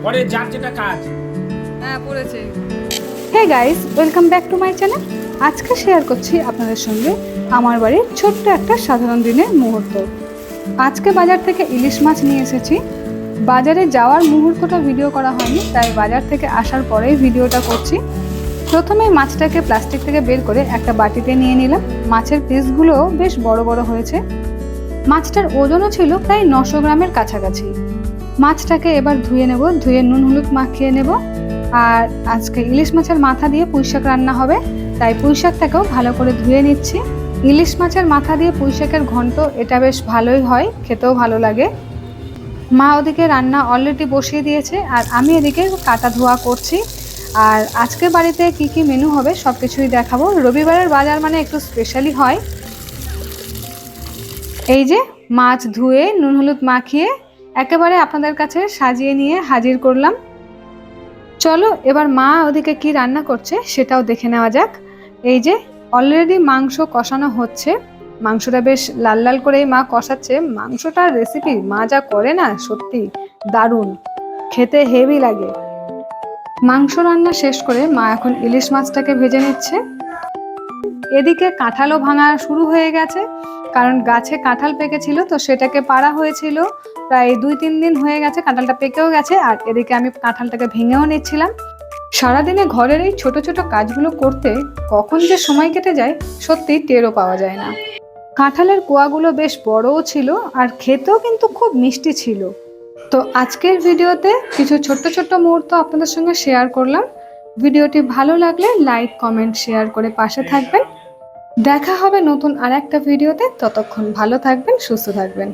পরে যার যেটা কাজ। হ্যাঁ পড়েছে। Hey guys, welcome back to my channel. আজকে শেয়ার করছি আপনাদের সঙ্গে আমার বাড়ির ছোট্ট একটা সাধারণ দিনের মুহূর্ত। আজকে বাজার থেকে ইলিশ মাছ নিয়ে এসেছি। বাজারে যাওয়ার মুহূর্তটা ভিডিও করা হয়নি, তাই বাজার থেকে আসার পরেই ভিডিওটা করছি। প্রথমে মাছটাকে প্লাস্টিক থেকে বের করে একটা বাটিতে নিয়ে নিলাম। মাছের পিসগুলো বেশ বড় বড় হয়েছে। মাছটার ওজনও ছিল প্রায় 900 গ্রামের কাছাকাছি। মাছটাকে এবার ধুয়ে নেব, ধুয়ে নুন হলুদ মাখিয়ে নেব। আর আজকে ইলিশ মাছের মাথা দিয়ে পুঁইশাক রান্না হবে, তাই পুঁইশাকটাকেও ভালো করে ধুয়ে নিচ্ছি। ইলিশ মাছের মাথা দিয়ে পুঁইশাকের ঘন্ট, এটা বেশ ভালোই হয়, খেতেও ভালো লাগে। মা ওদিকে রান্না অলরেডি বসিয়ে দিয়েছে, আর আমি এদিকে কাটা ধোয়া করছি। আর আজকে বাড়িতে কি কি মেনু হবে সব কিছুই দেখাবো। রবিবারের বাজার মানে একটু স্পেশালি হয়। এই যে মাছ ধুয়ে নুন হলুদ মাখিয়ে একেবারে আপনাদের কাছে সাজিয়ে নিয়ে হাজির করলাম। চলো এবার মা ওদিকে কি রান্না করছে সেটাও দেখে নেওয়া যাক। এই যে অলরেডি মাংস কষানো হচ্ছে। মাংসটা বেশ লাল লাল করেই মা কষাচ্ছে। মাংসটার রেসিপি মা যা করে না, সত্যি দারুণ, খেতে হেভি লাগে। মাংস রান্না শেষ করে মা এখন ইলিশ মাছটাকে ভেজে নিচ্ছে। এদিকে কাঁঠালও ভাঙা শুরু হয়ে গেছে, কারণ গাছে কাঁঠাল পেকেছিল, তো সেটাকে পাড়া হয়েছিল। প্রায় 2-3 দিন হয়ে গেছে, কাঁঠালটা পেকেও গেছে। আর এদিকে আমি কাঁঠালটাকে ভেঙেও নিচ্ছিলাম। সারাদিনে ঘরের এই ছোট ছোট কাজগুলো করতে কখন যে সময় কেটে যায় সত্যি টেরও পাওয়া যায় না। কাঁঠালের কোয়াগুলো বেশ বড়ও ছিল, আর খেতেও কিন্তু খুব মিষ্টি ছিল। তো আজকের ভিডিওতে কিছু ছোট্ট ছোট্ট মুহূর্ত আপনাদের সঙ্গে শেয়ার করলাম। ভিডিওটি ভালো লাগলে লাইক কমেন্ট শেয়ার করে পাশে থাকবেন। দেখা হবে নতুন আর একটা ভিডিওতে। ততক্ষণ ভালো থাকবেন, সুস্থ থাকবেন।